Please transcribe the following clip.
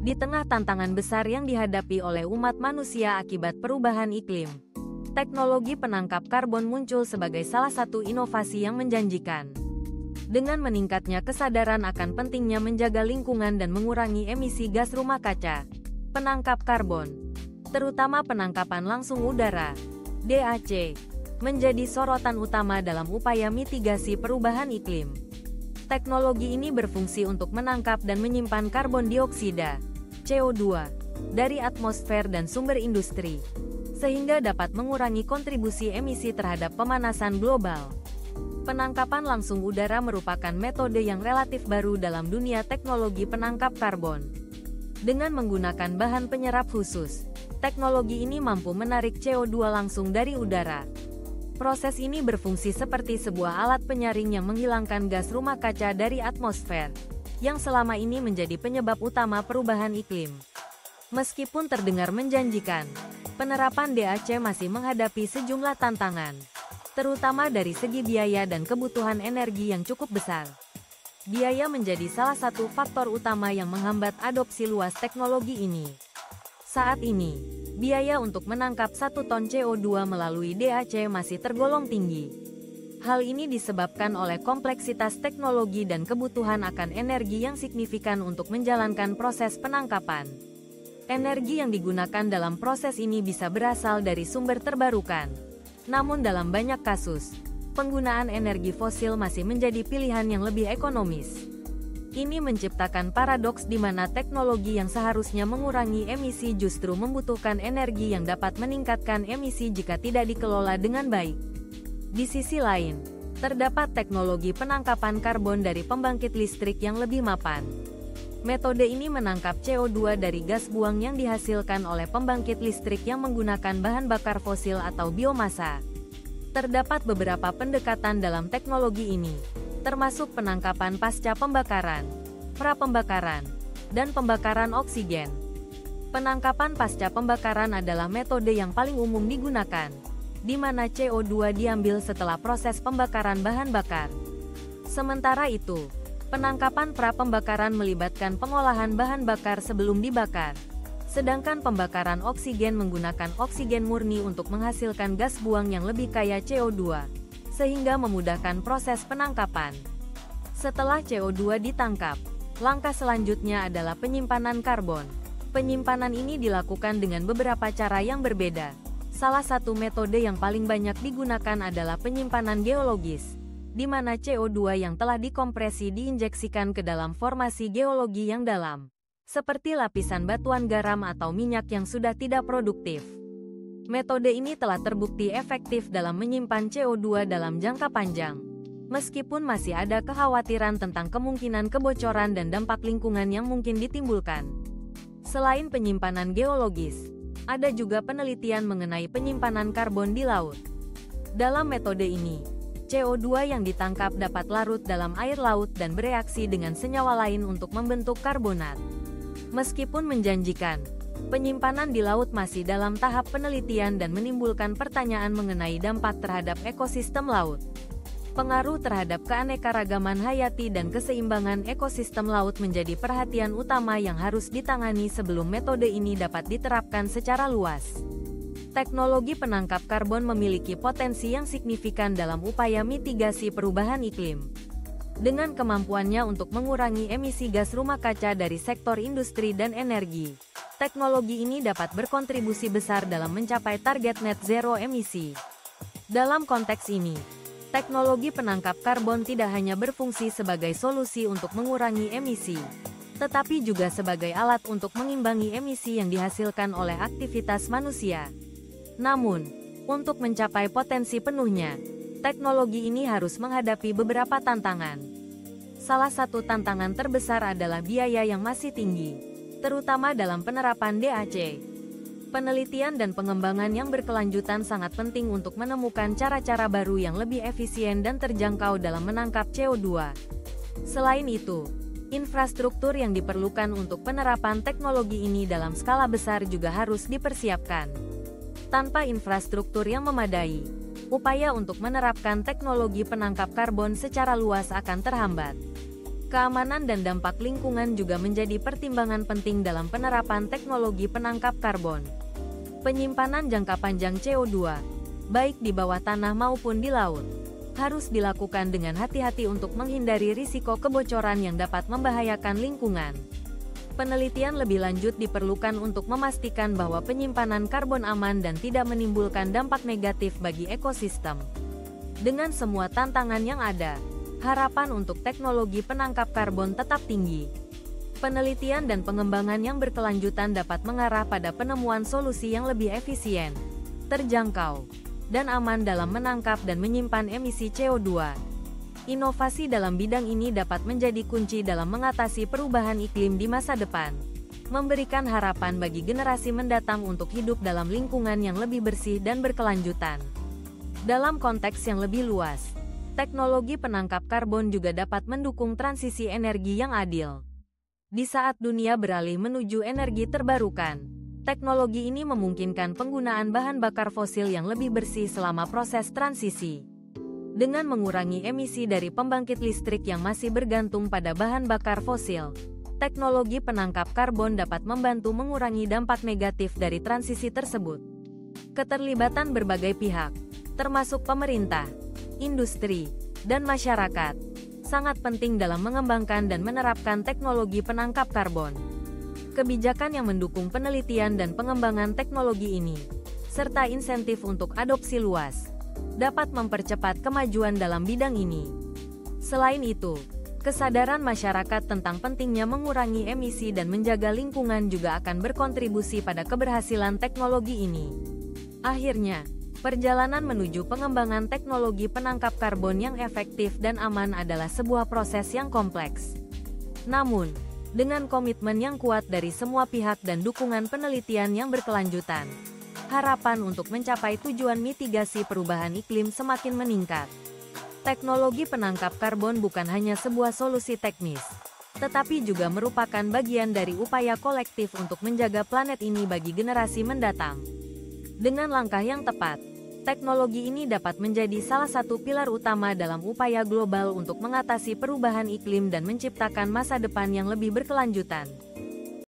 Di tengah tantangan besar yang dihadapi oleh umat manusia akibat perubahan iklim, teknologi penangkap karbon muncul sebagai salah satu inovasi yang menjanjikan. Dengan meningkatnya kesadaran akan pentingnya menjaga lingkungan dan mengurangi emisi gas rumah kaca, penangkap karbon, terutama penangkapan langsung udara, DAC, menjadi sorotan utama dalam upaya mitigasi perubahan iklim. Teknologi ini berfungsi untuk menangkap dan menyimpan karbon dioksida, CO2, dari atmosfer dan sumber industri, sehingga dapat mengurangi kontribusi emisi terhadap pemanasan global. Penangkapan langsung udara merupakan metode yang relatif baru dalam dunia teknologi penangkap karbon. Dengan menggunakan bahan penyerap khusus, teknologi ini mampu menarik CO2 langsung dari udara. Proses ini berfungsi seperti sebuah alat penyaring yang menghilangkan gas rumah kaca dari atmosfer, yang selama ini menjadi penyebab utama perubahan iklim. Meskipun terdengar menjanjikan, penerapan DAC masih menghadapi sejumlah tantangan, terutama dari segi biaya dan kebutuhan energi yang cukup besar. Biaya menjadi salah satu faktor utama yang menghambat adopsi luas teknologi ini. Saat ini, biaya untuk menangkap 1 ton CO2 melalui DAC masih tergolong tinggi. Hal ini disebabkan oleh kompleksitas teknologi dan kebutuhan akan energi yang signifikan untuk menjalankan proses penangkapan. Energi yang digunakan dalam proses ini bisa berasal dari sumber terbarukan. Namun dalam banyak kasus, penggunaan energi fosil masih menjadi pilihan yang lebih ekonomis. Ini menciptakan paradoks di mana teknologi yang seharusnya mengurangi emisi justru membutuhkan energi yang dapat meningkatkan emisi jika tidak dikelola dengan baik. Di sisi lain, terdapat teknologi penangkapan karbon dari pembangkit listrik yang lebih mapan. Metode ini menangkap CO2 dari gas buang yang dihasilkan oleh pembangkit listrik yang menggunakan bahan bakar fosil atau biomasa. Terdapat beberapa pendekatan dalam teknologi ini, termasuk penangkapan pasca pembakaran, pra-pembakaran, dan pembakaran oksigen. Penangkapan pasca pembakaran adalah metode yang paling umum digunakan, di mana CO2 diambil setelah proses pembakaran bahan bakar. Sementara itu, penangkapan pra-pembakaran melibatkan pengolahan bahan bakar sebelum dibakar, sedangkan pembakaran oksigen menggunakan oksigen murni untuk menghasilkan gas buang yang lebih kaya CO2, sehingga memudahkan proses penangkapan. Setelah CO2 ditangkap, langkah selanjutnya adalah penyimpanan karbon. Penyimpanan ini dilakukan dengan beberapa cara yang berbeda. Salah satu metode yang paling banyak digunakan adalah penyimpanan geologis, di mana CO2 yang telah dikompresi diinjeksikan ke dalam formasi geologi yang dalam, seperti lapisan batuan garam atau minyak yang sudah tidak produktif. Metode ini telah terbukti efektif dalam menyimpan CO2 dalam jangka panjang, meskipun masih ada kekhawatiran tentang kemungkinan kebocoran dan dampak lingkungan yang mungkin ditimbulkan. Selain penyimpanan geologis, ada juga penelitian mengenai penyimpanan karbon di laut. Dalam metode ini, CO2 yang ditangkap dapat larut dalam air laut dan bereaksi dengan senyawa lain untuk membentuk karbonat. Meskipun menjanjikan, penyimpanan di laut masih dalam tahap penelitian dan menimbulkan pertanyaan mengenai dampak terhadap ekosistem laut. Pengaruh terhadap keanekaragaman hayati dan keseimbangan ekosistem laut menjadi perhatian utama yang harus ditangani sebelum metode ini dapat diterapkan secara luas. Teknologi penangkap karbon memiliki potensi yang signifikan dalam upaya mitigasi perubahan iklim. Dengan kemampuannya untuk mengurangi emisi gas rumah kaca dari sektor industri dan energi, teknologi ini dapat berkontribusi besar dalam mencapai target net zero emisi. Dalam konteks ini, teknologi penangkap karbon tidak hanya berfungsi sebagai solusi untuk mengurangi emisi, tetapi juga sebagai alat untuk mengimbangi emisi yang dihasilkan oleh aktivitas manusia. Namun, untuk mencapai potensi penuhnya, teknologi ini harus menghadapi beberapa tantangan. Salah satu tantangan terbesar adalah biaya yang masih tinggi, terutama dalam penerapan DAC. Penelitian dan pengembangan yang berkelanjutan sangat penting untuk menemukan cara-cara baru yang lebih efisien dan terjangkau dalam menangkap CO2. Selain itu, infrastruktur yang diperlukan untuk penerapan teknologi ini dalam skala besar juga harus dipersiapkan. Tanpa infrastruktur yang memadai, upaya untuk menerapkan teknologi penangkap karbon secara luas akan terhambat. Keamanan dan dampak lingkungan juga menjadi pertimbangan penting dalam penerapan teknologi penangkap karbon. Penyimpanan jangka panjang CO2, baik di bawah tanah maupun di laut, harus dilakukan dengan hati-hati untuk menghindari risiko kebocoran yang dapat membahayakan lingkungan. Penelitian lebih lanjut diperlukan untuk memastikan bahwa penyimpanan karbon aman dan tidak menimbulkan dampak negatif bagi ekosistem. Dengan semua tantangan yang ada, harapan untuk teknologi penangkap karbon tetap tinggi. Penelitian dan pengembangan yang berkelanjutan dapat mengarah pada penemuan solusi yang lebih efisien, terjangkau, dan aman dalam menangkap dan menyimpan emisi CO2. Inovasi dalam bidang ini dapat menjadi kunci dalam mengatasi perubahan iklim di masa depan, memberikan harapan bagi generasi mendatang untuk hidup dalam lingkungan yang lebih bersih dan berkelanjutan. Dalam konteks yang lebih luas, teknologi penangkap karbon juga dapat mendukung transisi energi yang adil. Di saat dunia beralih menuju energi terbarukan, teknologi ini memungkinkan penggunaan bahan bakar fosil yang lebih bersih selama proses transisi. Dengan mengurangi emisi dari pembangkit listrik yang masih bergantung pada bahan bakar fosil, teknologi penangkap karbon dapat membantu mengurangi dampak negatif dari transisi tersebut. Keterlibatan berbagai pihak, termasuk pemerintah, industri, dan masyarakat, sangat penting dalam mengembangkan dan menerapkan teknologi penangkap karbon. Kebijakan yang mendukung penelitian dan pengembangan teknologi ini, serta insentif untuk adopsi luas, dapat mempercepat kemajuan dalam bidang ini. Selain itu, kesadaran masyarakat tentang pentingnya mengurangi emisi dan menjaga lingkungan juga akan berkontribusi pada keberhasilan teknologi ini. Akhirnya, perjalanan menuju pengembangan teknologi penangkap karbon yang efektif dan aman adalah sebuah proses yang kompleks. Namun, dengan komitmen yang kuat dari semua pihak dan dukungan penelitian yang berkelanjutan, harapan untuk mencapai tujuan mitigasi perubahan iklim semakin meningkat. Teknologi penangkap karbon bukan hanya sebuah solusi teknis, tetapi juga merupakan bagian dari upaya kolektif untuk menjaga planet ini bagi generasi mendatang. Dengan langkah yang tepat, teknologi ini dapat menjadi salah satu pilar utama dalam upaya global untuk mengatasi perubahan iklim dan menciptakan masa depan yang lebih berkelanjutan.